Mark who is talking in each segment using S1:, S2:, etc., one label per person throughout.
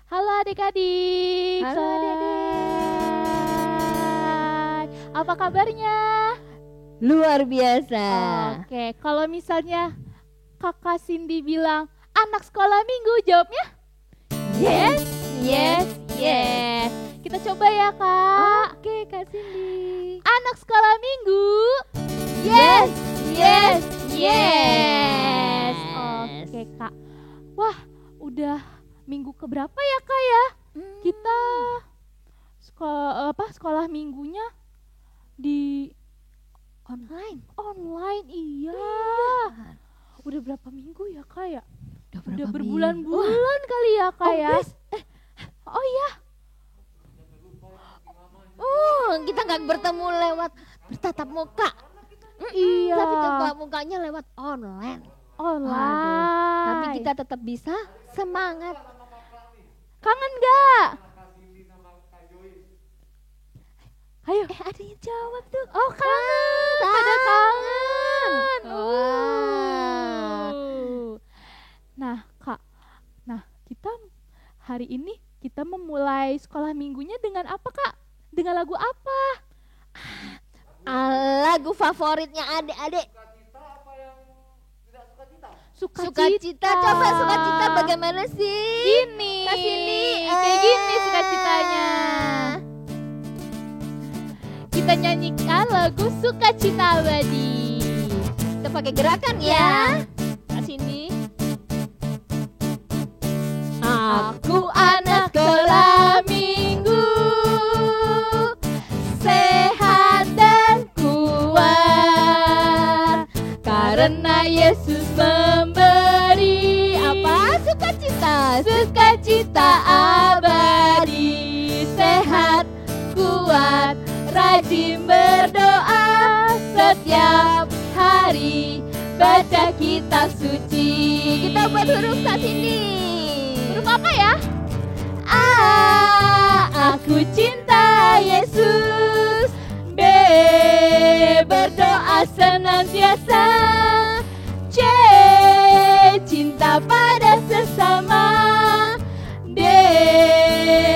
S1: Halo adik-adik.
S2: Halo adik-adik.
S1: Apa kabarnya?
S2: Luar biasa.
S1: Oke, kalau misalnya Kakak Cindy bilang anak sekolah minggu, jawabnya?
S2: Yes,
S1: Yes, yes. Kita coba ya Kak.
S2: Oke Kak Cindy.
S1: Anak sekolah minggu.
S2: Yes,
S1: yes, yes. Oke Kak. Wah, udah minggu keberapa ya Kak ya? Kita sekolah minggunya di online, iya. Udah berapa minggu ya Kak ya? Udah berbulan-bulan kali ya Kak ya? Oh iya.
S2: Kita nggak bertemu lewat bertatap muka.
S1: Iya.
S2: Tapi tatap mukanya lewat online. Tapi kita tetap bisa semangat.
S1: Kangen gak? Ayo.
S2: Ada yang jawab tuh.
S1: Oh kangen. Pada kangen. Nah Kak, kita hari ini kita memulai sekolah minggunya dengan apa Kak? Dengan lagu apa?
S2: Lagu favoritnya adik-adik.
S1: Sukacita.
S2: Coba sukacita bagaimana sih?
S1: Gini.
S2: Kak Cindy.
S1: Kayak gini sukacitanya. Kita nyanyikan lagu Sukacita Abadi.
S2: Kita pakai gerakan ya. Kak Cindy.
S1: Aku anak sekolah minggu, sehat dan kuat, karena Yesus memberi
S2: Apa? Sukacita.
S1: sukacita abadi. Sehat, kuat, rajin berdoa setiap hari, baca kitab suci.
S2: Kita buat huruf Kak Cindy.
S1: Huruf apa ya? A. Aku cinta Yesus. B. Berdoa senantiasa. C. Cinta pada sesama. D.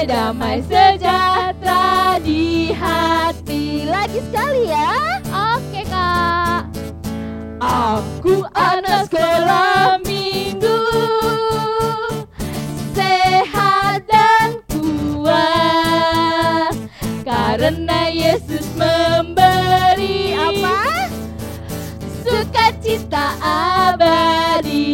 S1: Damai sejahtera di hati.
S2: Lagi sekali ya.
S1: Oke Kak. Aku anak sekolah minggu, sehat dan kuat, karena Yesus memberi
S2: Apa?
S1: sukacita abadi.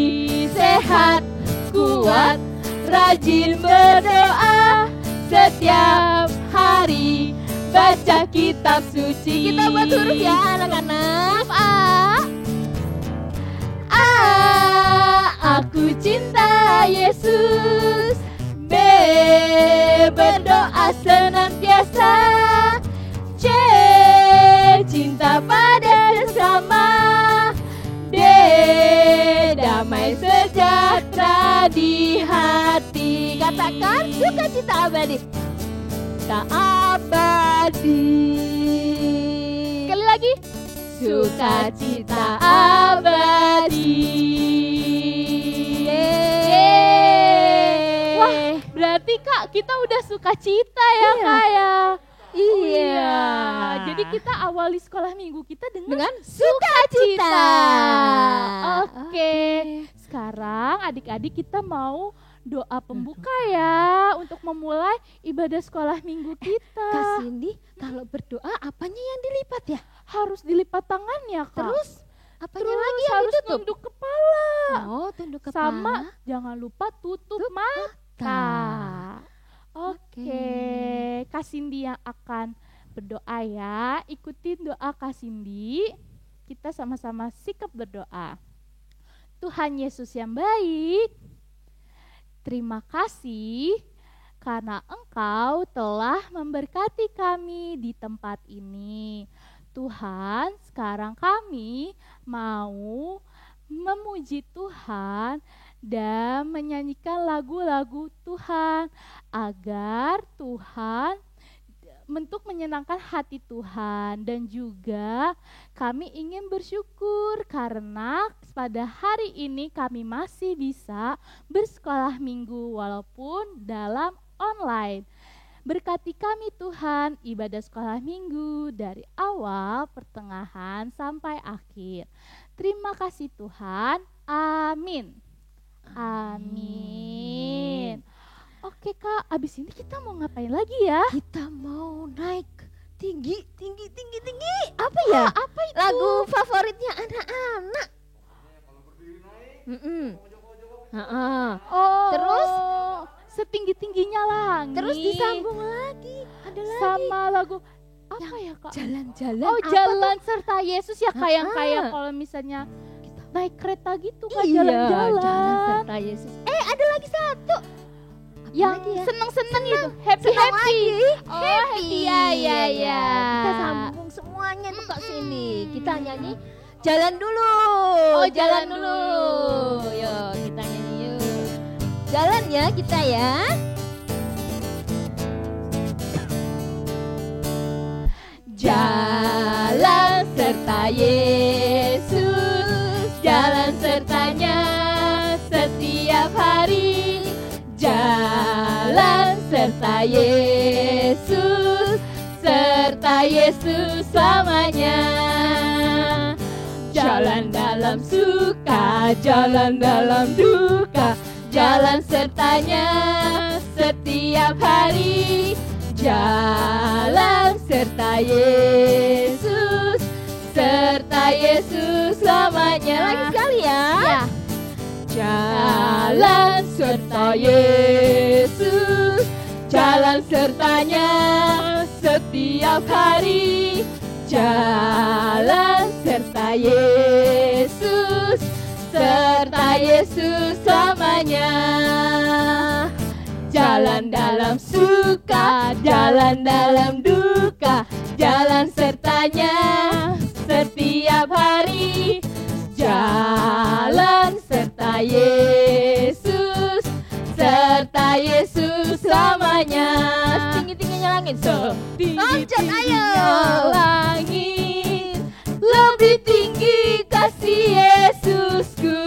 S1: Sehat, kuat, rajin berdoa setiap hari, baca kitab suci.
S2: Kita buat huruf ya anak-anak.
S1: Huruf A. Aku cinta Yesus. B. Berdoa senantiasa. C. Cinta pada sesama. D. Damai sejahtera di hati.
S2: Katakan sukacita abadi.
S1: Sukacita abadi. Sekali lagi. Sukacita abadi. Wah, berarti Kak kita udah sukacita ya
S2: Iya.
S1: Kak ya.
S2: Iya.
S1: Jadi kita awali sekolah minggu kita
S2: Dengan
S1: sukacita. Oke.
S2: Oke.
S1: Sekarang adik-adik kita mau doa pembuka ya untuk memulai ibadah sekolah minggu kita.
S2: Kak Cindy, kalau berdoa apanya yang dilipat ya?
S1: Harus dilipat tangannya Kak.
S2: Terus apanya
S1: Terus
S2: lagi yang
S1: harus
S2: ditutup?
S1: tunduk kepala.
S2: Oh, tunduk kepala.
S1: Sama jangan lupa tutup mata. Oke, Kak Cindy yang akan berdoa ya. Ikutin doa Kak Cindy. Kita sama-sama sikap berdoa. Tuhan Yesus yang baik, terima kasih karena Engkau telah memberkati kami di tempat ini. Tuhan, sekarang kami mau memuji Tuhan dan menyanyikan lagu-lagu Tuhan agar Tuhan untuk menyenangkan hati Tuhan. Dan juga kami ingin bersyukur karena pada hari ini kami masih bisa bersekolah minggu walaupun dalam online. Berkati kami Tuhan ibadah sekolah minggu dari awal, pertengahan, sampai akhir. Terima kasih Tuhan. Amin. Amin. Oke Kak, abis ini kita mau ngapain lagi ya?
S2: Kita mau naik tinggi. Apa ya?
S1: Apa itu?
S2: Lagu favoritnya anak-anak.
S1: Oh,
S2: Terus?
S1: Setinggi-tingginya langit.
S2: Terus disambung lagi. Ada lagi.
S1: sama lagu apa ya Kak?
S2: Jalan-jalan.
S1: Oh,
S2: apa
S1: jalan serta Yesus ya, kayak
S2: Ah.
S1: kalau misalnya naik kereta gitu Kak,
S2: Iya,
S1: jalan-jalan.
S2: jalan serta Yesus. Ada lagi satu. Apa
S1: Yang
S2: lagi ya?
S1: seneng-seneng itu, happy
S2: Senang
S1: happy.
S2: lagi.
S1: Oh, happy ya ya ya.
S2: Kita sambung semuanya tuh Kak sini. Kita nyanyi jalan dulu.
S1: Oh, jalan dulu.
S2: Yuk, kita nyanyi yuk. Jalan ya kita ya.
S1: Jalan serta Yesus, jalan sertanya setiap hari. Jalan serta Yesus, serta Yesus selamanya. Jalan dalam suka, jalan dalam duka, jalan sertanya setiap hari. Jalan serta Yesus, serta Yesus selamanya.
S2: Lagi sekali ya.
S1: Jalan serta Yesus, jalan sertanya setiap hari. Jalan serta Yesus, serta Yesus selamanya. Jalan dalam suka, jalan dalam duka, jalan sertanya setiap hari. Jalan serta Yesus, serta Yesus selamanya.
S2: Tinggi-tingginya langit.
S1: Setinggi-tingginya langit, lebih tinggi kasih Yesusku.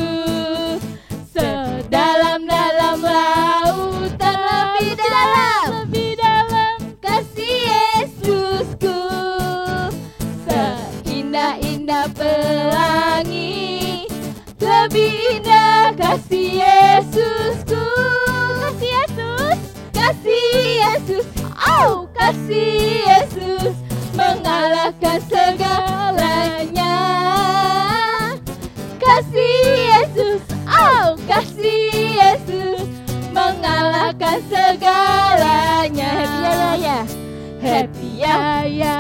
S1: Sedalam-dalam lautan, lebih dalam kasih Yesusku. Seindah-indah pelangi, lebih indah kasih Yesusku. Kasih Yesus, kasih Yesus, oh kasih Yesus mengalahkan segalanya. Kasih Yesus, oh kasih Yesus mengalahkan segalanya. Happy ya ya,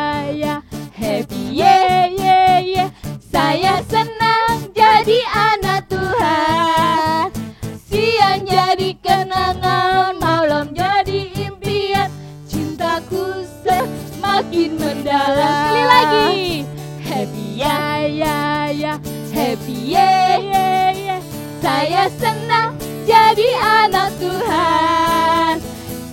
S1: happy ya. Saya senang jadi anak Tuhan. Siang jadi kenangan, malam jadi impian. Cintaku semakin mendalam. Sekali lagi. Happy ya, happy ya. Saya senang jadi anak Tuhan.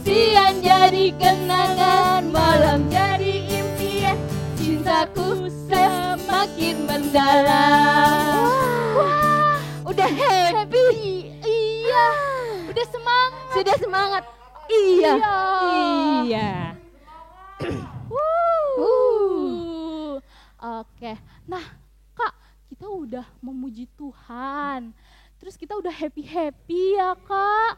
S1: Siang jadi kenangan, malam jadi impian. Cintaku semakin mendalam. Wah, udah happy. Iya. Udah semangat.
S2: Sudah semangat. Iya. Oke.
S1: Nah, Kak, kita udah memuji Tuhan. Terus kita udah happy ya, Kak.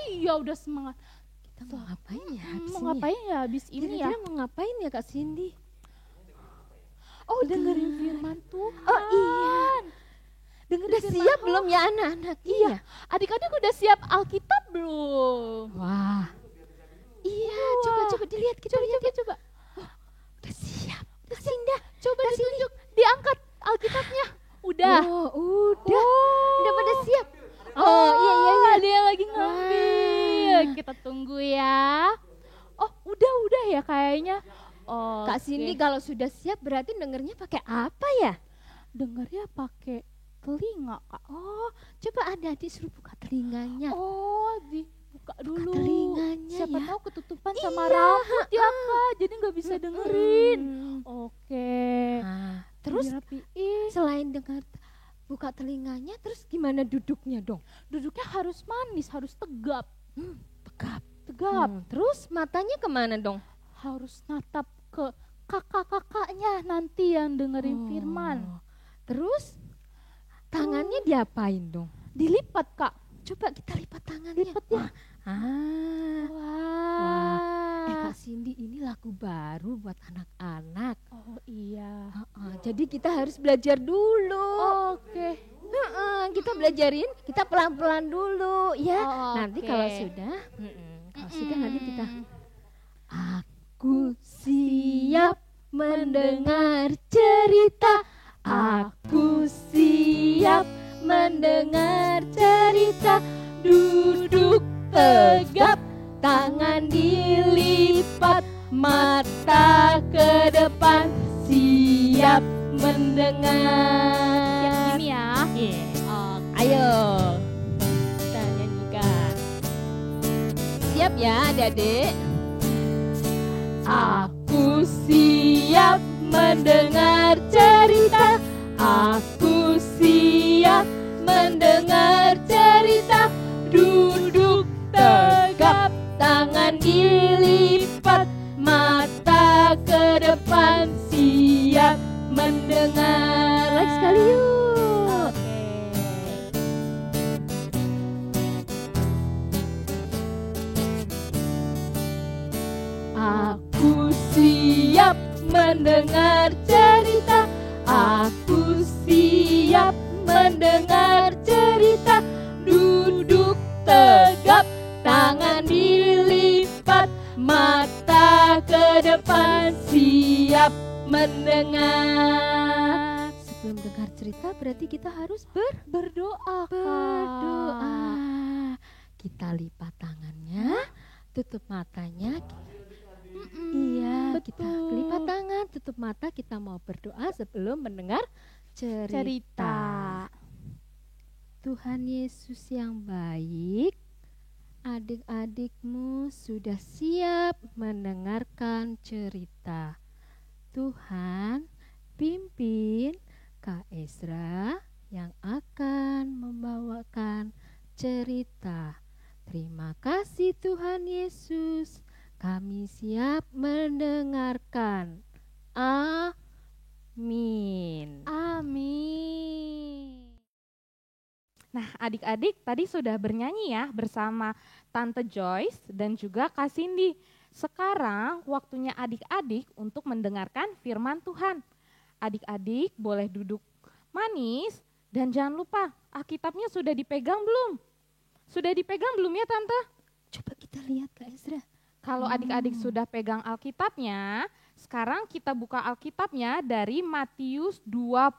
S1: Iya, udah semangat.
S2: Kita mau ngapain ya habis
S1: Mau
S2: ini
S1: ngapain ya habis ini ya?
S2: Kira-kira mau ngapain ya Kak Cindy?
S1: Oh, dengerin firman Tuhan.
S2: Oh iya.
S1: Dengerin
S2: Udah
S1: firman
S2: siap
S1: Tuhan.
S2: belum ya anak-anak?
S1: Iya. Adik-adik udah siap Alkitab belum?
S2: Wah. Iya,
S1: Wah.
S2: coba dilihat kita lihat.
S1: Coba.
S2: Udah siap. Kak Cindy.
S1: Coba ditunjuk, diangkat Alkitabnya. Udah.
S2: Oh, udah.
S1: Oh.
S2: Udah pada siap. Oh, iya.
S1: Dia lagi ngambil. Kita tunggu ya. Oh, udah ya kayaknya. Oh,
S2: Kak Cindy kalau sudah siap berarti dengernya pakai apa ya?
S1: dengarnya pakai telinga, Kak.
S2: Oh, coba adik-adik suruh buka telinganya.
S1: Oh, buka dulu.
S2: Telinganya
S1: Siapa
S2: ya.
S1: tahu ketutupan sama rambut ya Kak, jadi nggak bisa dengerin. Oke.
S2: Nah, terus
S1: dirapiin.
S2: selain dengar buka telinganya, terus gimana duduknya dong?
S1: Duduknya harus manis, harus tegap.
S2: Tegap.
S1: Tegap.
S2: Terus matanya kemana dong?
S1: Harus natap ke kakak-kakaknya nanti yang dengerin firman.
S2: Terus tangannya diapain dong?
S1: Dilipat Kak.
S2: Coba kita lipat tangannya.
S1: Lipat ya.
S2: Wah. Kak Cindy, ini lagu baru buat anak-anak.
S1: Oh iya.
S2: Jadi kita harus belajar dulu.
S1: Oke.
S2: Kita belajarin, kita pelan-pelan dulu ya. Nanti
S1: oke.
S2: kalau sudah nanti kita. Aku siap mendengar cerita. Aku siap mendengar cerita. Duduk tegap, tangan dilipat, mata ke depan, siap mendengar.
S1: Yang ini ya.
S2: Ayo kita nyanyikan. Siap ya adik-adik? Aku siap mendengar cerita. Aku siap mendengar cerita. Duduk tegap, tangan dilipat, mata ke depan, siap mendengar. Lagi sekali yuk. Aku siap mendengar cerita. Aku siap mendengar cerita. Duduk tegap, tangan dilipat, mata ke depan, siap mendengar. Sebelum dengar cerita berarti kita harus berdoa. Kita lipat tangannya, tutup matanya. Iya,
S1: betul.
S2: kita lipat tangan, tutup mata, kita mau berdoa sebelum mendengar cerita. Tuhan Yesus yang baik, adik-adikmu sudah siap mendengarkan cerita. Tuhan, pimpin Kak Ezra yang akan membawakan cerita. Terima kasih Tuhan Yesus. Kami siap mendengarkan. Amin.
S1: Amin. Nah, adik-adik tadi sudah bernyanyi ya bersama Tante Joyce dan juga Kak Cindy. Sekarang waktunya adik-adik untuk mendengarkan firman Tuhan. Adik-adik boleh duduk manis dan jangan lupa Alkitabnya sudah dipegang belum? Sudah dipegang belum ya Tante?
S2: Coba kita lihat Kak Ezra.
S1: Kalau adik-adik sudah pegang Alkitabnya, sekarang kita buka Alkitabnya dari Matius 25.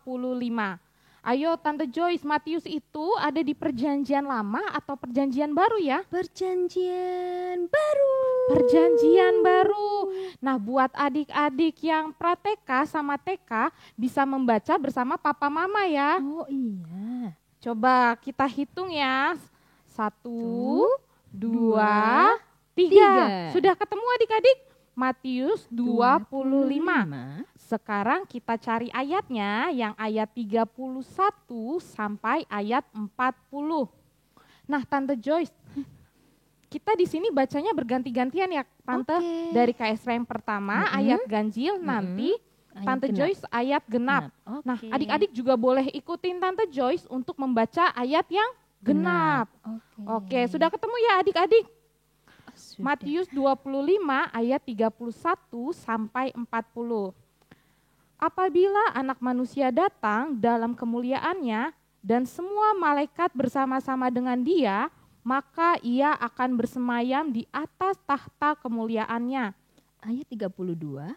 S1: Ayo Tante Joyce, Matius itu ada di Perjanjian Lama atau Perjanjian Baru ya?
S2: Perjanjian Baru.
S1: Perjanjian Baru. Nah, buat adik-adik yang pra-TK sama TK bisa membaca bersama papa mama ya.
S2: Oh iya.
S1: Coba kita hitung ya. 1, 2, 3. Sudah ketemu adik-adik? Matius 25. Sekarang kita cari ayatnya yang ayat 31 sampai ayat 40. Nah, Tante Joyce, kita di sini bacanya berganti-gantian ya, Tante. Dari Kak Ezra yang pertama ayat ganjil, nanti Tante Joyce ayat genap. Nah, adik-adik juga boleh ikutin Tante Joyce untuk membaca ayat yang genap. Oke, sudah ketemu ya adik-adik? Matius 25 ayat 31 sampai 40. Apabila Anak Manusia datang dalam kemuliaannya dan semua malaikat bersama-sama dengan Dia, maka Ia akan bersemayam di atas tahta kemuliaannya.
S2: Ayat 32.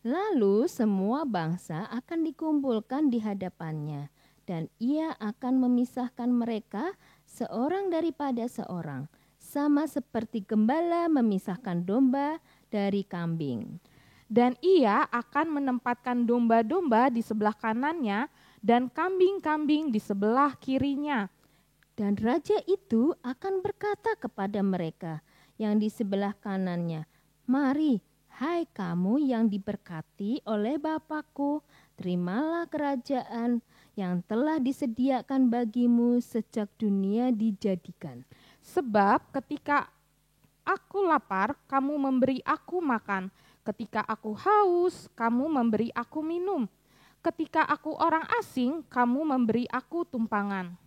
S2: Lalu semua bangsa akan dikumpulkan di hadapannya dan Ia akan memisahkan mereka seorang daripada seorang, sama seperti gembala memisahkan domba dari kambing.
S1: Dan Ia akan menempatkan domba-domba di sebelah kanannya dan kambing-kambing di sebelah kirinya.
S2: Dan raja itu akan berkata kepada mereka yang di sebelah kanannya, "Mari, hai kamu yang diberkati oleh Bapakku, terimalah kerajaan yang telah disediakan bagimu sejak dunia dijadikan.
S3: Sebab ketika aku lapar, kamu memberi aku makan. Ketika aku haus, kamu memberi aku minum. Ketika aku orang asing, kamu memberi aku tumpangan.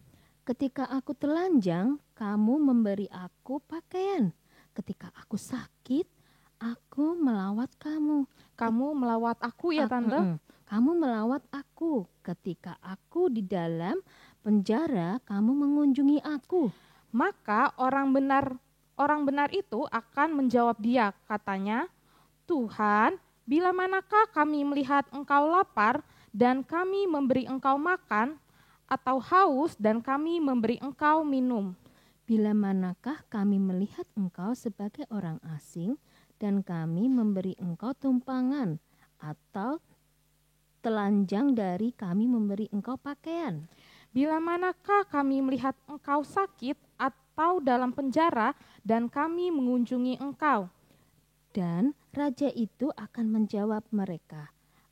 S2: Ketika aku telanjang, kamu memberi aku pakaian. Ketika aku sakit, aku melawat kamu."
S3: Kamu melawat aku ya Tante?
S2: Kamu melawat aku. Ketika aku di dalam penjara, kamu mengunjungi aku.
S3: Maka orang benar itu akan menjawab dia, katanya, "Tuhan, bila manakah kami melihat engkau lapar dan kami memberi engkau makan, atau haus dan kami memberi engkau minum?"
S2: Bila manakah kami melihat engkau sebagai orang asing dan kami memberi engkau tumpangan, atau telanjang dari kami memberi engkau pakaian?
S3: Bila manakah kami melihat engkau sakit atau dalam penjara dan kami mengunjungi engkau?
S2: Dan raja itu akan menjawab mereka,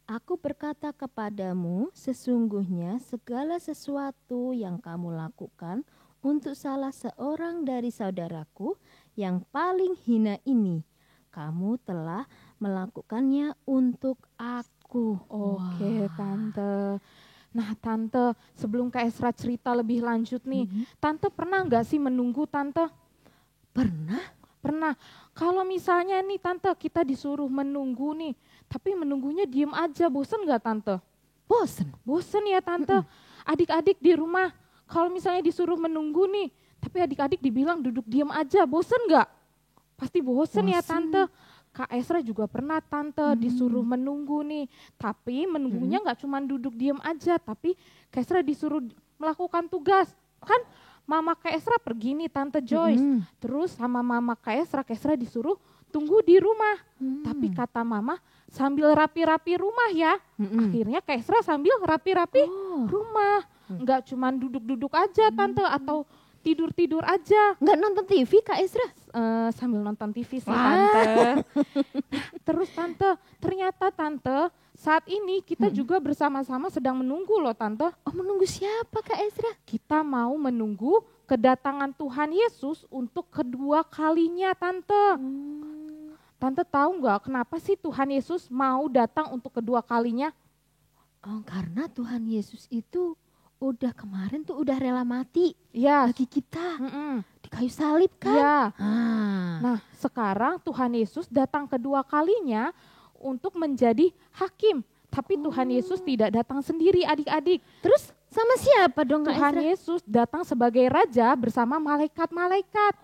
S2: "Aku berkata kepadamu, sesungguhnya segala sesuatu yang kamu lakukan untuk salah seorang dari saudaraku yang paling hina ini, kamu telah melakukannya untuk aku."
S3: Oke, Tante. Nah, Tante, sebelum Kak Esra cerita lebih lanjut nih, Tante pernah nggak sih menunggu, Tante?
S2: Pernah?
S3: Pernah. Kalau misalnya nih, Tante, kita disuruh menunggu nih, tapi menunggunya diem aja, bosen nggak, Tante?
S2: Bosen.
S3: Bosen ya, Tante. Adik-adik di rumah, kalau misalnya disuruh menunggu nih, tapi adik-adik dibilang duduk diem aja, bosen nggak? Pasti bosen ya, Tante. Kak Esra juga pernah, Tante, disuruh menunggu nih. Tapi menunggunya nggak cuma duduk diem aja, tapi Kak Esra disuruh melakukan tugas. Kan Mama Kak Esra pergi nih, Tante Joyce. Terus sama Mama Kak Esra disuruh tunggu di rumah. Tapi kata Mama, sambil rapi-rapi rumah ya. Akhirnya Kak Esra sambil rapi-rapi rumah. Nggak cuma duduk-duduk aja, Tante, atau tidur-tidur aja.
S2: Nggak nonton TV Kak Esra?
S3: Sambil nonton TV sih, Tante. Terus Tante, ternyata Tante, saat ini kita juga bersama-sama sedang menunggu loh, Tante.
S2: Oh, menunggu siapa Kak Esra?
S3: Kita mau menunggu kedatangan Tuhan Yesus untuk kedua kalinya, Tante. Tante tahu nggak kenapa sih Tuhan Yesus mau datang untuk kedua kalinya?
S2: Oh, karena Tuhan Yesus itu udah kemarin tuh udah rela mati
S3: Ya,
S2: bagi kita di kayu salib kan?
S3: ya.
S2: Ah.
S3: Nah, sekarang Tuhan Yesus datang kedua kalinya untuk menjadi hakim. Tapi Tuhan Yesus tidak datang sendiri, adik-adik.
S2: Terus sama siapa dong Kak
S3: Tuhan
S2: Esra?
S3: Yesus datang sebagai raja bersama malaikat-malaikat.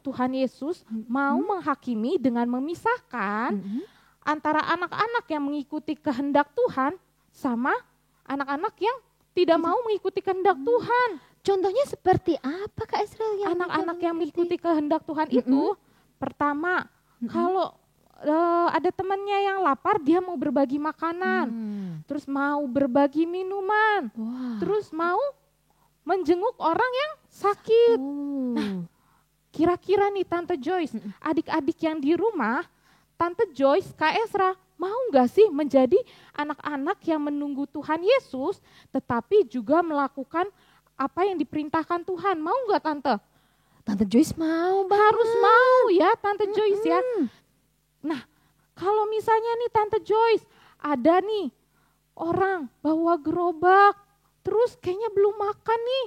S3: Tuhan Yesus mau menghakimi dengan memisahkan antara anak-anak yang mengikuti kehendak Tuhan sama anak-anak yang tidak mau mengikuti kehendak Tuhan.
S2: Contohnya seperti apa Kak Esra?
S3: Anak-anak yang mengikuti kehendak Tuhan itu, pertama, kalau ada temannya yang lapar, dia mau berbagi makanan, terus mau berbagi minuman, terus mau menjenguk orang yang sakit. Nah, kira-kira nih Tante Joyce, adik-adik yang di rumah, Tante Joyce, Kak Esra, mau nggak sih menjadi anak-anak yang menunggu Tuhan Yesus, tetapi juga melakukan apa yang diperintahkan Tuhan? Mau nggak Tante?
S2: Tante Joyce mau banget.
S3: Harus mau ya Tante Joyce ya. Nah, kalau misalnya nih Tante Joyce, ada nih orang bawa gerobak, terus kayaknya belum makan nih.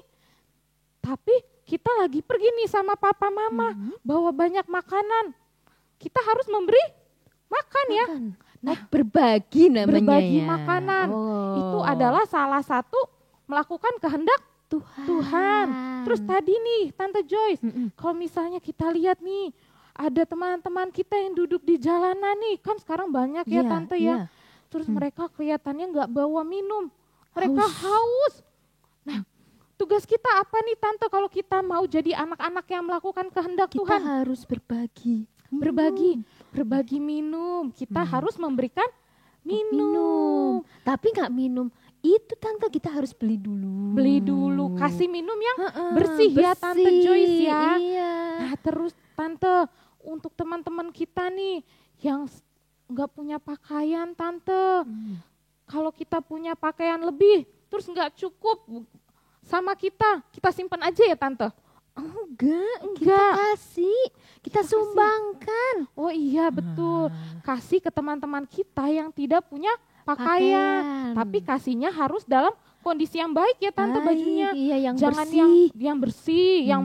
S3: Tapi kita lagi pergi nih sama papa mama, bawa banyak makanan. Kita harus memberi makan ya.
S2: Nah, berbagi namanya
S3: Berbagi
S2: ya.
S3: makanan. Itu adalah salah satu melakukan kehendak Tuhan. Terus tadi nih Tante Joyce, kalau misalnya kita lihat nih, ada teman-teman kita yang duduk di jalanan nih, kan sekarang banyak ya Tante ya. Terus mereka kelihatannya nggak bawa minum, mereka haus. Nah, tugas kita apa nih Tante kalau kita mau jadi anak-anak yang melakukan kehendak
S2: Kita
S3: Tuhan?
S2: harus berbagi.
S3: Berbagi minum. Kita harus memberikan minum.
S2: Tapi nggak minum itu Tante kita harus beli dulu.
S3: Beli dulu, kasih minum yang
S2: Heeh,
S3: bersih ya Tante Joyce ya.
S2: Iya.
S3: Nah terus Tante, untuk teman-teman kita nih yang nggak punya pakaian Tante, kalau kita punya pakaian lebih, terus nggak cukup sama kita simpan aja ya Tante.
S2: Enggak, kita
S3: Enggak.
S2: kasih, kita sumbangkan.
S3: Oh iya betul, kasih ke teman-teman kita yang tidak punya pakaian. Tapi kasihnya harus dalam kondisi yang baik ya Tante
S2: Baik,
S3: bajunya.
S2: iya, yang
S3: Jangan
S2: bersih.
S3: yang bersih, yang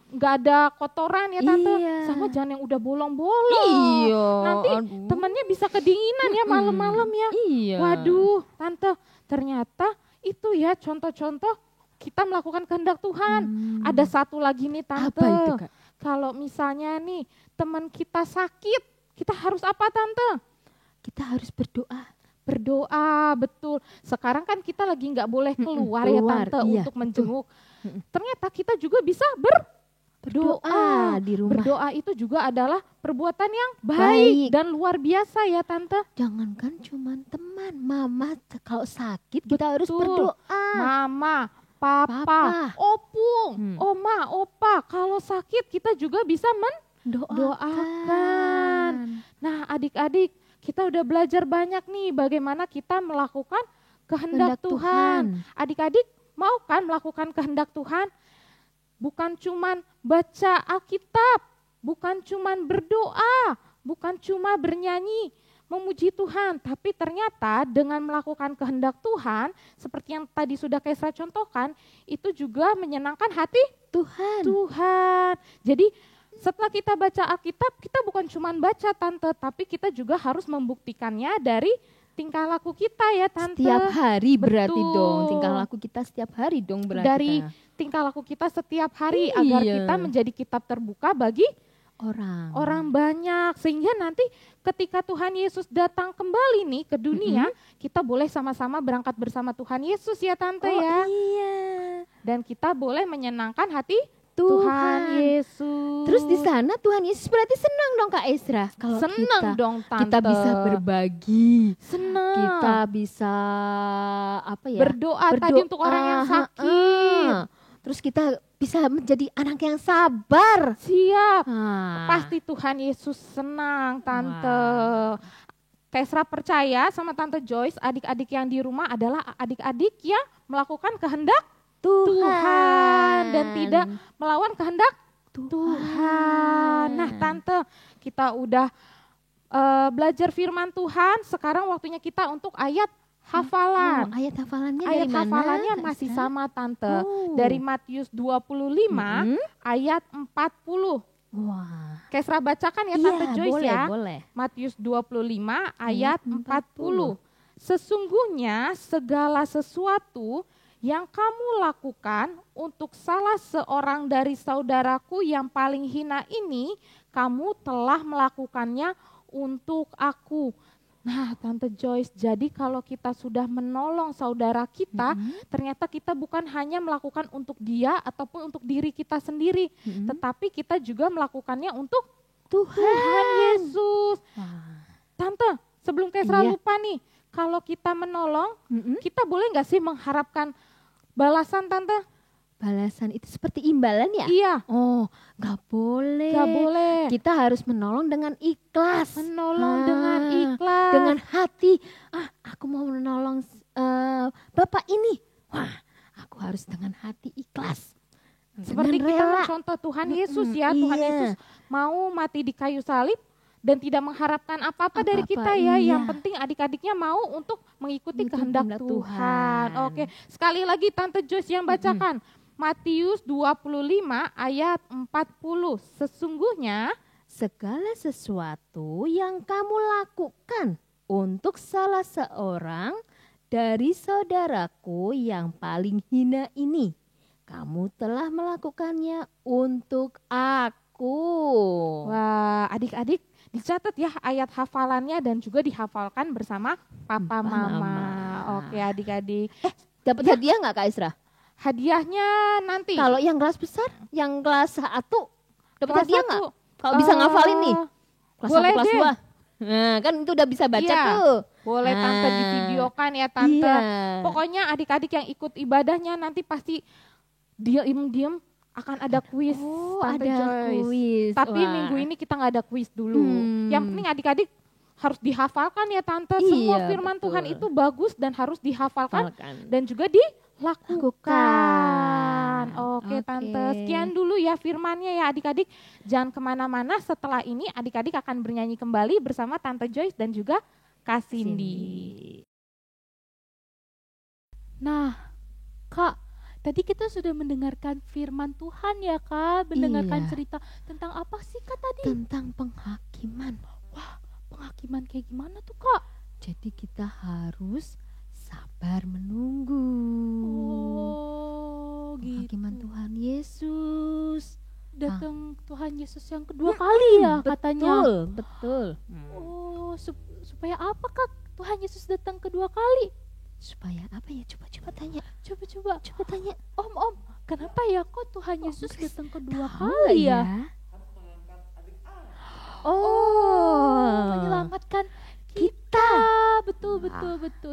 S3: nggak ada kotoran ya Tante.
S2: Iya.
S3: Sama jangan yang udah bolong-bolong.
S2: Iya.
S3: Nanti
S2: aduh.
S3: temannya bisa kedinginan ya malam-malam ya.
S2: Iya.
S3: Waduh, Tante, ternyata itu ya contoh-contoh kita melakukan kehendak Tuhan. Ada satu lagi nih Tante.
S2: Apa itu, Kak?
S3: Kalau misalnya nih teman kita sakit, kita harus apa Tante?
S2: Kita harus berdoa.
S3: Berdoa, betul. Sekarang kan kita lagi nggak boleh keluar ya
S2: keluar,
S3: Tante
S2: iya,
S3: untuk menjenguk. Ternyata kita juga bisa berdoa
S2: di rumah.
S3: Berdoa itu juga adalah perbuatan yang baik,
S2: Baik.
S3: dan luar biasa ya Tante.
S2: Jangankan cuma teman, mama kalau sakit kita harus
S3: Betul.
S2: berdoa.
S3: Mama, papa,
S2: Papa.
S3: opung, oma, opa, kalau sakit kita juga bisa mendoakan. Nah adik-adik, kita udah belajar banyak nih bagaimana kita melakukan kehendak Tuhan. Adik-adik mau kan melakukan kehendak Tuhan? Bukan cuman baca Alkitab, bukan cuman berdoa, bukan cuma bernyanyi, memuji Tuhan, tapi ternyata dengan melakukan kehendak Tuhan, seperti yang tadi sudah Kaisra contohkan, itu juga menyenangkan hati Tuhan. Jadi setelah kita baca Alkitab, kita bukan cuma baca Tante, tapi kita juga harus membuktikannya dari tingkah laku kita ya Tante.
S2: Setiap hari berarti
S3: Betul.
S2: dong, tingkah laku kita setiap hari dong berarti.
S3: Dari tingkah laku kita setiap hari agar
S2: Iya.
S3: kita menjadi kitab terbuka bagi orang banyak, sehingga nanti ketika Tuhan Yesus datang kembali nih ke dunia, kita boleh sama-sama berangkat bersama Tuhan Yesus ya Tante ya.
S2: Iya.
S3: Dan kita boleh menyenangkan hati Tuhan Yesus.
S2: Terus di sana Tuhan Yesus berarti senang dong Kak Esra. Kalau
S3: senang dong Tante.
S2: kita bisa berbagi.
S3: Senang.
S2: Kita bisa apa ya?
S3: Berdoa tadi untuk orang yang sakit.
S2: Terus kita bisa menjadi anak yang sabar.
S3: Siap.
S2: Ah.
S3: Pasti Tuhan Yesus senang Tante. Kaisra percaya sama Tante Joyce, adik-adik yang di rumah adalah adik-adik yang melakukan kehendak Tuhan dan tidak melawan kehendak Tuhan. Nah Tante, kita udah belajar firman Tuhan, sekarang waktunya kita untuk ayat hafalan.
S2: Ayat hafalannya
S3: Ayat
S2: dari mana?
S3: hafalannya
S2: Kak
S3: masih
S2: Esra?
S3: sama Tante,
S2: Oh.
S3: dari Matius 25 ayat 40.
S2: Wah.
S3: Kaisra bacakan ya Tante Joyce
S2: boleh,
S3: ya.
S2: boleh.
S3: Matius 25 ayat 40. Sesungguhnya segala sesuatu yang kamu lakukan untuk salah seorang dari saudaraku yang paling hina ini, kamu telah melakukannya untuk aku. Nah Tante Joyce, jadi kalau kita sudah menolong saudara kita, ternyata kita bukan hanya melakukan untuk dia ataupun untuk diri kita sendiri, tetapi kita juga melakukannya untuk Tuhan Yesus. Tante, sebelum Kaisra lupa nih, kalau kita menolong, kita boleh nggak sih mengharapkan balasan Tante?
S2: Balasan itu seperti imbalan ya?
S3: Iya.
S2: Oh, nggak boleh.
S3: Nggak boleh.
S2: Kita harus menolong dengan ikhlas.
S3: Menolong dengan ikhlas.
S2: Dengan hati. Aku mau menolong Bapak ini. Wah, aku harus dengan hati ikhlas.
S3: Seperti
S2: dengan
S3: kita
S2: rela.
S3: mencontoh Tuhan Yesus ya. Tuhan
S2: Iya.
S3: Yesus mau mati di kayu salib dan tidak mengharapkan apa-apa dari
S2: Apa-apa,
S3: kita ya.
S2: iya.
S3: Yang penting adik-adiknya mau untuk mengikuti kehendak
S2: kehendak
S3: Tuhan.
S2: Tuhan.
S3: Oke, sekali lagi Tante Joyce yang bacakan. Matius 25 ayat 40. Sesungguhnya
S2: Segala sesuatu yang kamu lakukan untuk salah seorang dari saudaraku yang paling hina ini, kamu telah melakukannya untuk aku.
S3: wah, adik-adik dicatat ya ayat hafalannya dan juga dihafalkan bersama papa mama.
S2: Mama.
S3: Oke adik-adik.
S2: Dapat hadiah nggak Kak Isra?
S3: Hadiahnya nanti.
S2: Kalau yang kelas besar, yang kelas 1, dapat
S3: Kelas
S2: hadiah
S3: 1,
S2: nggak? Kalau bisa ngafalin nih, kelas
S3: boleh
S2: 1, kelas
S3: deh.
S2: 2. Nah, kan itu udah bisa baca
S3: Iya.
S2: tuh.
S3: Boleh Tante divideokan ya Tante.
S2: Iya.
S3: Pokoknya adik-adik yang ikut ibadahnya nanti pasti diem-diem akan ada kuis Tante
S2: ada
S3: Joyce.
S2: kuis.
S3: Tapi
S2: Wah.
S3: minggu ini kita nggak ada kuis dulu. Yang penting adik-adik harus dihafalkan ya Tante. Semua
S2: Iya,
S3: firman
S2: betul.
S3: Tuhan itu bagus dan harus dihafalkan
S2: Lakukan.
S3: dan juga dilakukan.
S2: Lakukan.
S3: Oke
S2: Oke.
S3: Tante, sekian dulu ya firmannya ya adik-adik. Jangan kemana-mana, setelah ini adik-adik akan bernyanyi kembali bersama Tante Joyce dan juga Kak Cindy.
S1: Nah, Kak, tadi kita sudah mendengarkan firman Tuhan ya Kak, mendengarkan
S2: Iya.
S1: cerita tentang apa sih Kak tadi?
S2: Tentang penghakiman.
S1: Wah, penghakiman kayak gimana tuh Kak?
S2: Jadi kita harus sabar menunggu.
S1: Oh,
S2: Penghakiman
S1: gitu.
S2: Tuhan Yesus.
S1: Datang Tuhan Yesus yang kedua kali ya katanya.
S2: Betul.
S1: Oh, supaya apa Kak Tuhan Yesus datang kedua kali?
S2: Supaya apa ya? Coba tanya.
S1: Coba-coba.
S2: Coba tanya.
S1: Om, kenapa ya kok Tuhan Yesus datang kedua
S2: Tahu
S1: kali
S2: nggak
S1: ya? Menyelamatkan kita. Betul.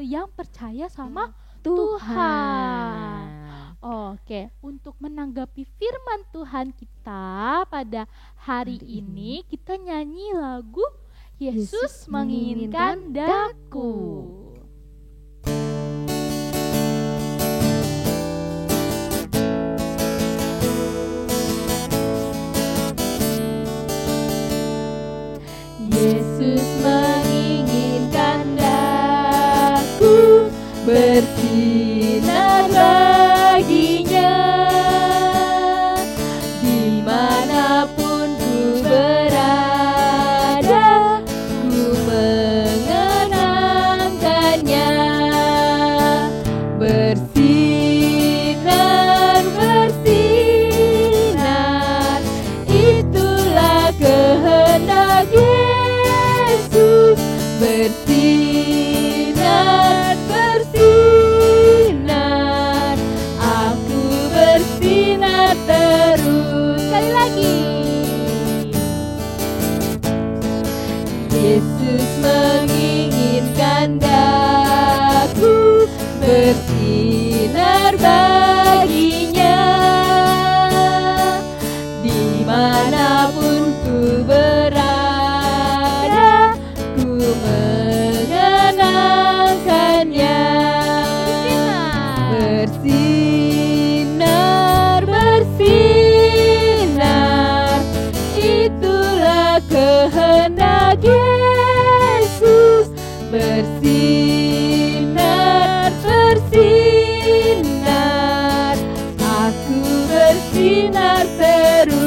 S1: Yang percaya sama Tuhan. Oke, untuk menanggapi firman Tuhan kita pada hari ini, kita nyanyi lagu Yesus menginginkan daku. Yesus menginginkan daku bersinar baginya, dimanapun ku berada, ku mengenangkannya. Bersinar, bersinar, itulah kehendak Yesus. Bersinar, bersinar, aku bersinar terus. Sekali lagi. Yesus menginginkan daku bersinar baginya, dimanapun ku berada, ku mengenangkannya. Bersinar, bersinar, itulah kehendak Yesus. Bersinar, bersinar, aku bersinar terus.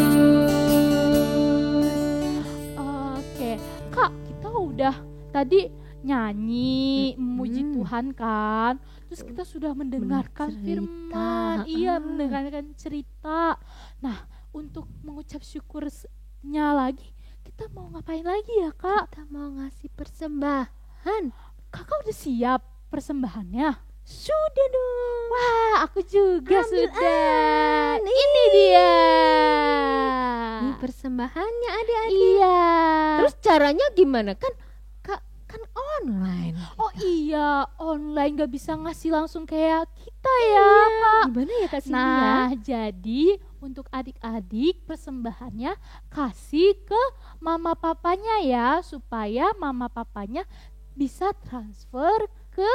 S1: Oke, Kak, kita udah tadi nyanyi, memuji Tuhan kan. Terus kita sudah mendengarkan
S2: Cerita.
S1: firman. Iya, mendengarkan cerita. Nah, untuk mengucap syukurnya lagi, kita mau ngapain lagi ya, Kak?
S2: Kita mau ngasih persembahan.
S1: Kakak udah siap persembahannya?
S2: Sudah dong.
S1: Wah, aku juga
S2: Ambil,
S1: sudah.
S2: nih.
S1: Ini dia.
S2: Ini persembahannya adik-adik.
S1: Iya.
S2: Terus caranya gimana? Kan online.
S1: Oh iya, online gak bisa ngasih langsung kayak kita ya, Kak.
S2: Gimana ya Kak Cindy ya?
S1: Nah, jadi untuk adik-adik persembahannya kasih ke mama papanya ya, supaya mama papanya bisa transfer ke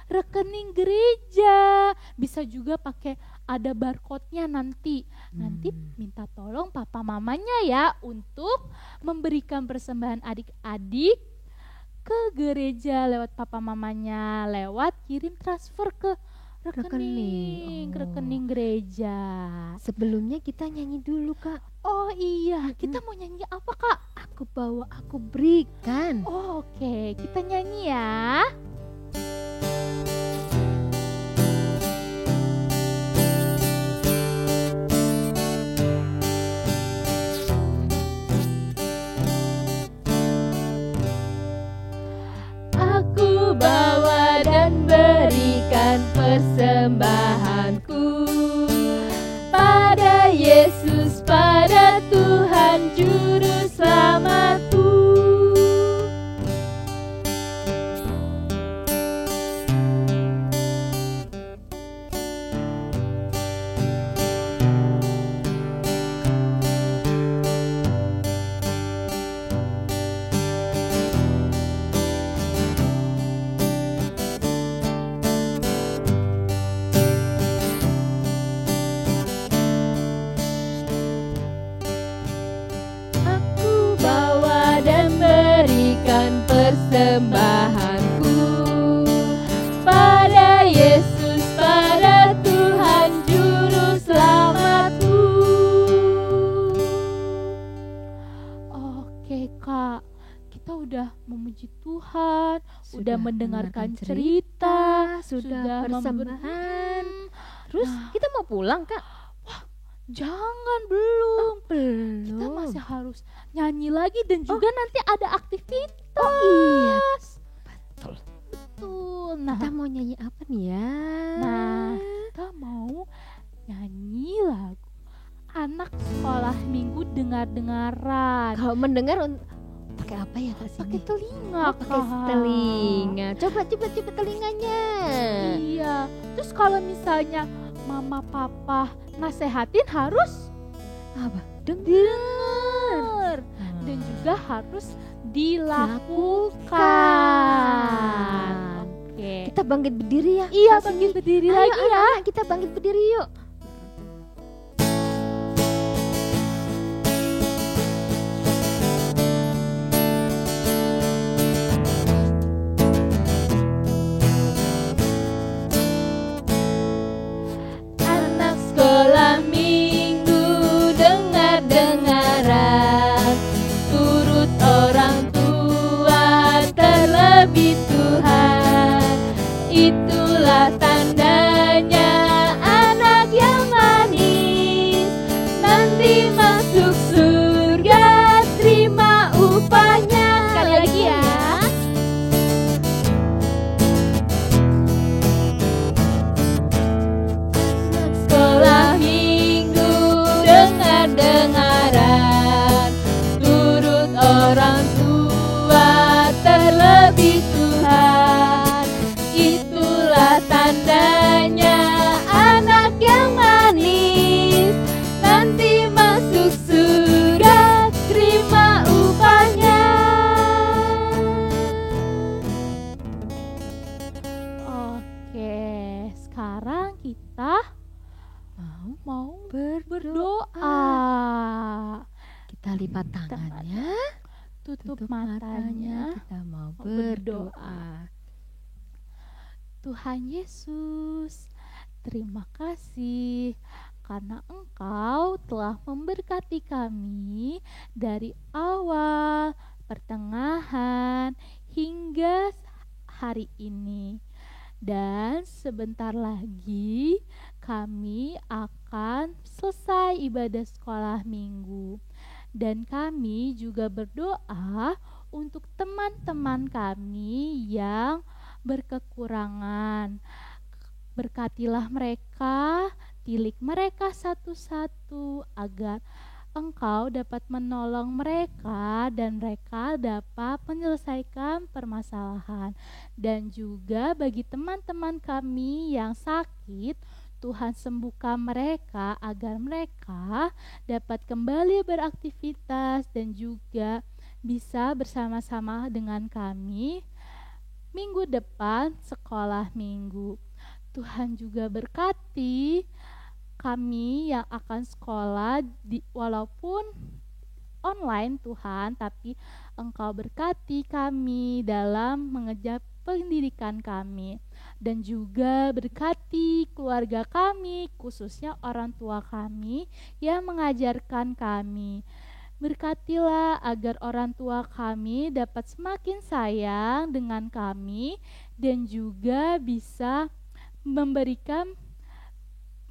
S1: rekening gereja. Bisa juga pakai ada barcode-nya nanti. Nanti minta tolong papa mamanya ya untuk memberikan persembahan adik-adik ke gereja lewat papa mamanya, lewat kirim transfer ke rekening, ke rekening gereja.
S2: Sebelumnya kita nyanyi dulu Kak.
S1: Oh iya, kita mau nyanyi apa Kak?
S2: Aku bawa, aku berikan.
S1: Oh, oke, kita nyanyi ya. Aku bawa dan berikan persembahanku pada Yesus, pada Tuhan Juru Selamatku.
S2: persembahanku pada Yesus, pada Tuhan Juru Selamatku.
S1: Oke Kak, kita udah memuji Tuhan,
S2: Sudah
S1: udah mendengarkan
S2: mendengarkan
S1: cerita,
S2: sudah persembahan. Terus
S1: Nah.
S2: kita mau pulang, Kak?
S1: Jangan, belum.
S2: Belum.
S1: Kita masih harus nyanyi lagi dan juga nanti ada aktivitas.
S2: Oh iya, betul.
S1: Betul. Nah,
S2: Kita mau nyanyi apa nih ya?
S1: Nah, kita mau nyanyi lagu Anak Sekolah Minggu Dengar-dengaran.
S2: kalau mendengar pakai apa ya Kak sini?
S1: Pakai telinga,
S2: Oh, pakai
S1: Kak.
S2: telinga. Coba telinganya.
S1: Iya. Terus kalau misalnya mama papa nasehatin harus
S2: Apa?
S1: dengar dan juga harus dilakukan. Oke.
S2: Kita bangkit berdiri ya.
S1: Iya,
S2: Kak
S1: bangkit
S2: Sini.
S1: berdiri
S2: Ayo,
S1: lagi ya.
S2: anak-anak, kita bangkit berdiri yuk.
S1: Anak sekolah minggu dengar-dengaran, turut orang tua terlebih Tuhan. Itulah tandanya anak yang manis, nanti masuk surga terima upahnya. Sekali lagi ya. Sekolah minggu dengar-dengaran, turut orang tua terlebih Tuhan. Itulah tandanya anak yang manis, nanti masuk surga terima upahnya. Oke, sekarang kita mau berdoa.
S2: Kita lipat tangannya,
S1: Tutup
S2: tutup
S1: matanya.
S2: Kita mau
S1: berdoa.
S2: berdoa.
S1: Tuhan Yesus, terima kasih karena Engkau telah memberkati kami dari awal, pertengahan, hingga hari ini. Dan sebentar lagi kami akan selesai ibadah sekolah minggu. Dan kami juga berdoa untuk teman-teman kami yang berkekurangan. Berkatilah mereka, tilik mereka satu-satu agar Engkau dapat menolong mereka dan mereka dapat menyelesaikan permasalahan. Dan juga bagi teman-teman kami yang sakit, Tuhan sembuhkan mereka agar mereka dapat kembali beraktivitas dan juga bisa bersama-sama dengan kami minggu depan sekolah minggu. Tuhan juga berkati kami yang akan sekolah walaupun online Tuhan, tapi Engkau berkati kami dalam mengejar pendidikan kami. Dan juga berkati keluarga kami, khususnya orang tua kami yang mengajarkan kami. Berkatilah agar orang tua kami dapat semakin sayang dengan kami dan juga bisa memberikan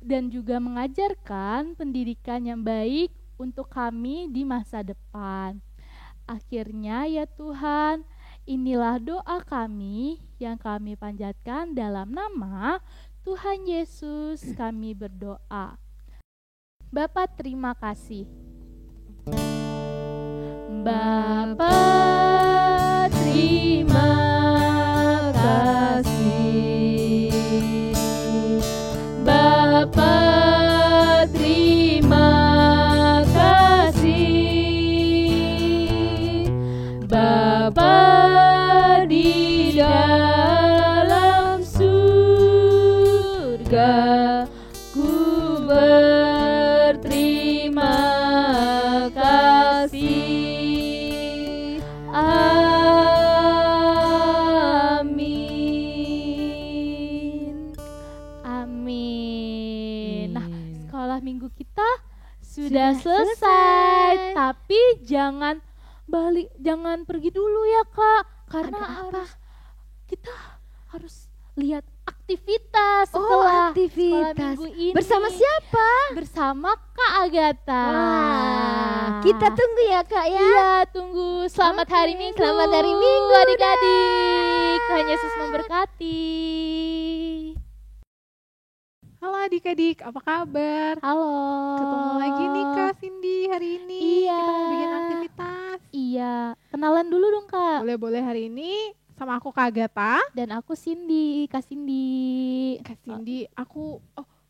S1: dan juga mengajarkan pendidikan yang baik untuk kami di masa depan. Akhirnya ya Tuhan, inilah doa kami yang kami panjatkan dalam nama Tuhan Yesus kami berdoa. Bapa terima kasih. Bapa terima kasih. Bapa terima kasih. Bapa di dalam surga, ku berterima kasih sekolah minggu kita sudah selesai. Tapi jangan pergi dulu ya Kak, karena kita harus lihat aktivitas setelah sekolah minggu ini.
S2: Bersama siapa?
S1: Bersama Kak Agatha.
S2: Wah, kita tunggu ya Kak ya.
S1: Iya, tunggu. Selamat hari Minggu.
S2: Selamat hari Minggu
S1: adik-adik. Tuhan Yesus memberkati.
S3: Halo adik-adik, apa kabar?
S1: Halo.
S3: Ketemu lagi nih Kak Cindy hari ini.
S1: Iya.
S3: Kita mau bikin aktivitas.
S1: Iya, kenalan dulu dong Kak.
S3: Boleh-boleh hari ini sama aku Kak Agatha.
S1: Dan aku Cindy, Kak Cindy.
S3: Kak Cindy, aku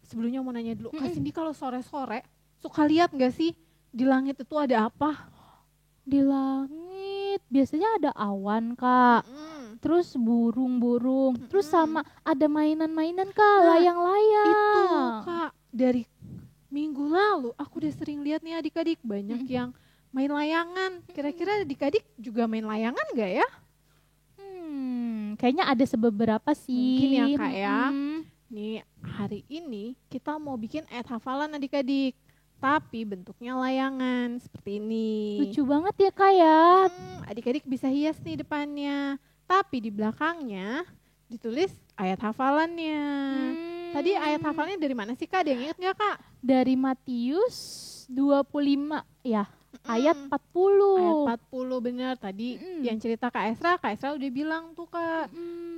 S3: sebelumnya mau nanya dulu. Kak Cindy kalau sore-sore suka lihat nggak sih di langit itu ada apa?
S1: Di langit biasanya ada awan Kak. Terus burung-burung. Terus sama ada mainan-mainan Kak, layang-layang.
S3: Itu Kak, dari minggu lalu aku udah sering lihat nih adik-adik banyak yang main layangan. Kira-kira adik-adik juga main layangan nggak ya?
S1: Kayaknya ada beberapa sih.
S3: Mungkin ya Kak ya. Nih hari ini kita mau bikin ayat hafalan adik-adik. Tapi bentuknya layangan seperti ini.
S1: Lucu banget ya Kak ya.
S3: Adik-adik bisa hias nih depannya. Tapi di belakangnya ditulis ayat hafalannya. Tadi ayat hafalannya dari mana sih Kak? Ada yang ingat nggak Kak?
S1: Dari Matius 25 ya. Ayat 40.
S3: Ayat 40 benar. Tadi yang cerita Kak Esra udah bilang tuh Kak.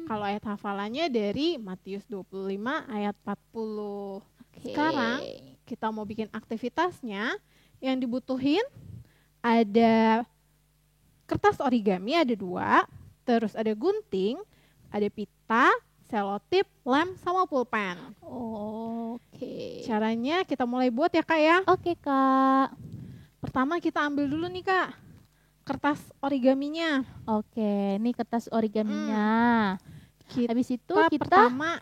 S3: Kalau ayat hafalannya dari Matius 25 ayat 40. Sekarang kita mau bikin aktivitasnya. Yang dibutuhin ada kertas origami ada 2. Terus ada gunting, ada pita, selotip, lem, sama pulpen.
S1: Oke.
S3: Caranya kita mulai buat ya Kak ya.
S1: Oke Kak.
S3: Pertama kita ambil dulu nih Kak, kertas origaminya.
S1: Oke, ini kertas origaminya. Habis itu kita
S3: pertama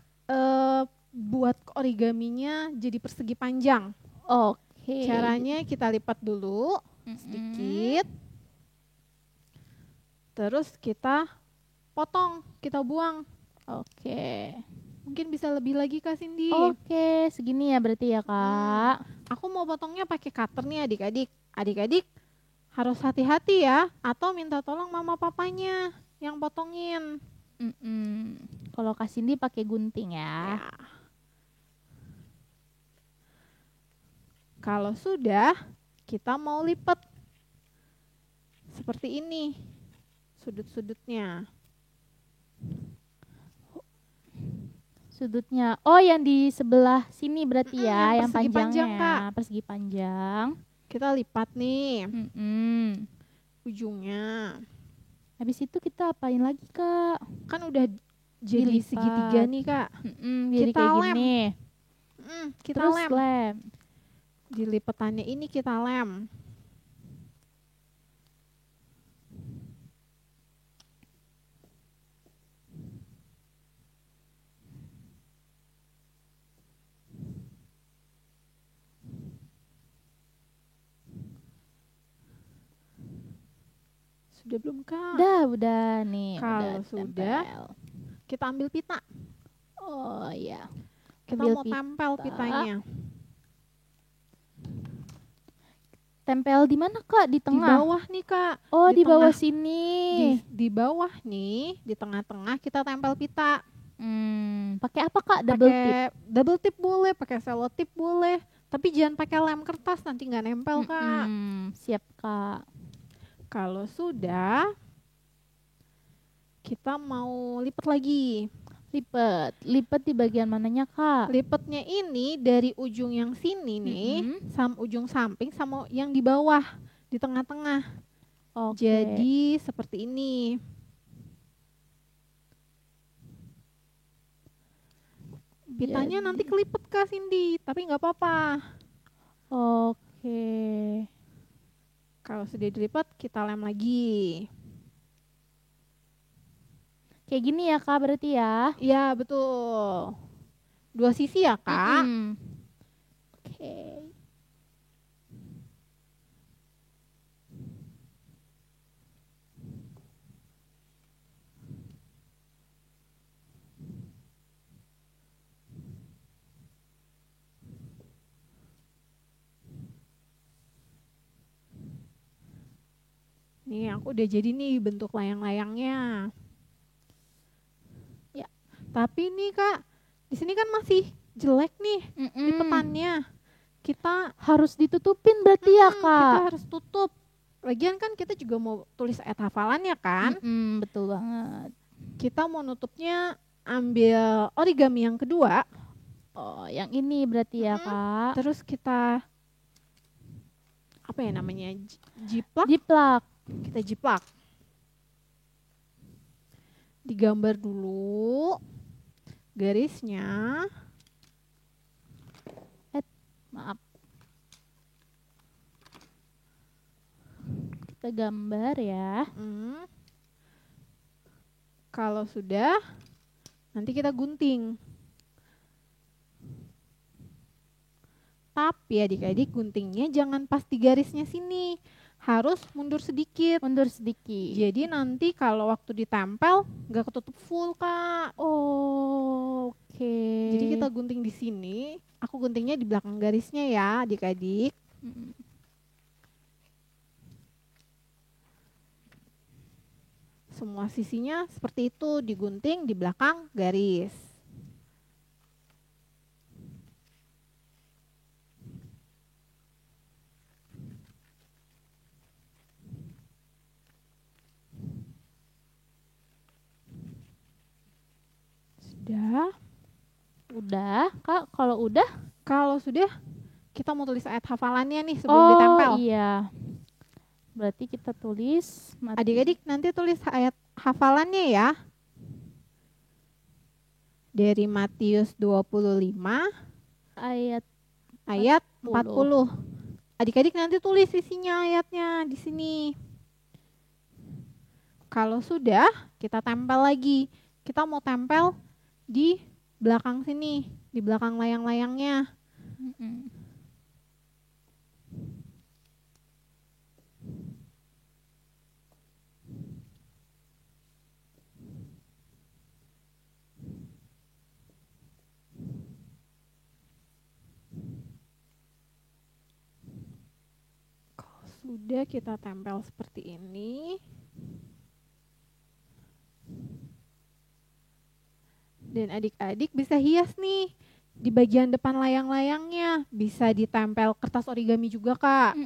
S3: buat origaminya jadi persegi panjang.
S1: Oke.
S3: Caranya kita lipat dulu sedikit. Terus kita potong, kita buang.
S1: Oke.
S3: Mungkin bisa lebih lagi Kak Cindy.
S1: Oke, segini ya berarti ya Kak.
S3: Aku mau potongnya pakai cutter nih adik-adik. Adik-adik harus hati-hati ya, atau minta tolong mama papanya yang potongin.
S1: Kalau Kak Cindy pakai gunting ya.
S3: Kalau sudah, kita mau lipat seperti ini sudut-sudutnya.
S1: Sudutnya, oh yang di sebelah sini berarti ya, yang
S3: persegi
S1: panjangnya,
S3: panjang, Kak.
S1: Persegi panjang.
S3: Kita lipat nih ujungnya.
S1: Habis itu kita apain lagi Kak?
S3: Kan udah jadi
S1: Dilipat.
S3: segitiga nih Kak.
S1: Jadi
S3: Kita
S1: kayak
S3: lem.
S1: gini.
S3: Kita
S1: Terus
S3: lem.
S1: lem.
S3: Di lipatannya ini kita lem. Sudah belum Kak?
S1: Udah nih.
S3: Kalau
S1: udah
S3: sudah,
S1: tempel.
S3: kita ambil pita.
S1: Oh iya.
S3: Kita
S1: Ambil
S3: mau tempel pitanya.
S1: Tempel di mana Kak? Di
S3: Di
S1: tengah?
S3: bawah nih Kak.
S1: Oh di bawah
S3: tengah.
S1: sini.
S3: Di bawah nih, di tengah-tengah kita tempel pita.
S1: Pakai apa Kak? Double tip.
S3: Pakai double tip boleh, pakai selotip boleh. Tapi jangan pakai lem kertas, nanti nggak nempel Kak.
S1: Siap Kak.
S3: Kalau sudah, kita mau lipat lagi.
S1: Lipat di bagian mananya Kak?
S3: Lipatnya ini dari ujung yang sini nih, ujung samping sama yang di bawah, di tengah-tengah.
S1: Oke.
S3: Jadi seperti ini. Pitanya nanti kelipet Kak Cindy, tapi nggak apa-apa.
S1: Oke.
S3: Kalau sudah dilipat, kita lem lagi.
S1: Kayak gini ya Kak berarti ya?
S3: Iya betul. 2 sisi ya Kak.
S1: Oke.
S4: Nih aku udah jadi nih bentuk layang-layangnya. Ya, tapi nih Kak, di sini kan masih jelek nih lipetannya. Kita
S1: Harus ditutupin berarti ya,
S4: kita
S1: Kak?
S4: harus tutup. Lagian kan kita juga mau tulis ayat hafalannya kan.
S1: Betul banget.
S4: Kita mau nutupnya ambil origami yang kedua.
S1: Oh, yang ini berarti ya, Kak?
S4: Terus kita apa ya namanya? Jiplak.
S1: Jiplak.
S4: Kita jiplak. Digambar dulu garisnya.
S1: Maaf. Kita gambar ya.
S4: Kalau sudah, nanti kita gunting. Tapi adik-adik guntingnya jangan pas di garisnya sini. Harus mundur sedikit.
S1: Mundur sedikit.
S4: Jadi nanti kalau waktu ditempel nggak ketutup full, Kak.
S1: Oh, oke.
S4: Jadi kita gunting di sini. Aku guntingnya di belakang garisnya ya, adik-adik. Semua sisinya seperti itu, digunting di belakang garis. Sudah.
S1: Udah, Kak. Kalau udah?
S4: Kalau sudah, kita mau tulis ayat hafalannya nih sebelum ditempel.
S1: Oh iya. Berarti kita tulis.
S4: Adik-adik nanti tulis ayat hafalannya ya. Dari Matius 25 ayat 40. Adik-adik nanti tulis isinya ayatnya di sini. Kalau sudah, kita tempel lagi. Kita mau tempel di belakang sini, di belakang layang-layangnya. Sudah kita tempel seperti ini. Dan adik-adik bisa hias nih di bagian depan layang-layangnya. Bisa ditempel kertas origami juga, Kak.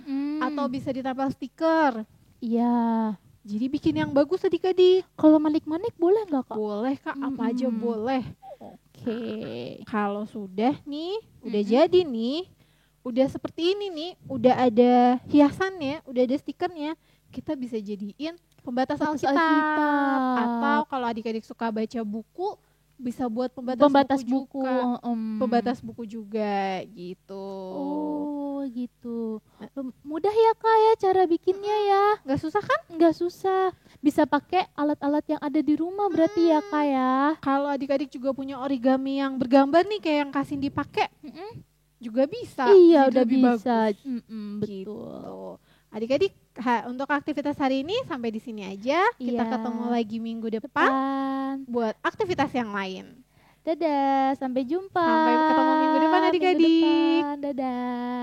S4: Atau bisa ditempel stiker.
S1: Iya.
S4: Jadi bikin yang bagus adik-adik.
S1: Kalau manik-manik boleh nggak, Kak?
S4: Boleh, Kak. Apa aja boleh.
S1: Oke.
S4: Kalau sudah nih, udah jadi nih. Udah seperti ini nih, udah ada hiasannya, udah ada stikernya, kita bisa jadiin pembatas Alkitab. Atau kalau adik-adik suka baca buku, bisa buat pembatas buku juga. Pembatas buku juga gitu.
S1: Oh gitu. Mudah ya, Kak ya cara bikinnya ya.
S4: Nggak susah kan?
S1: Nggak susah. Bisa pakai alat-alat yang ada di rumah berarti ya, Kak ya.
S4: Kalau adik-adik juga punya origami yang bergambar nih kayak yang Kasin dipakai. Juga bisa.
S1: Iya,
S4: jadi
S1: udah
S4: lebih
S1: bisa.
S4: bagus.
S1: Betul.
S4: Gitu. Adik-adik, untuk aktivitas hari ini sampai di sini aja. Kita
S1: Iya.
S4: ketemu lagi minggu depan buat aktivitas yang lain.
S1: Dadah, sampai jumpa.
S4: Sampai ketemu minggu depan adik-adik.
S1: Dadah.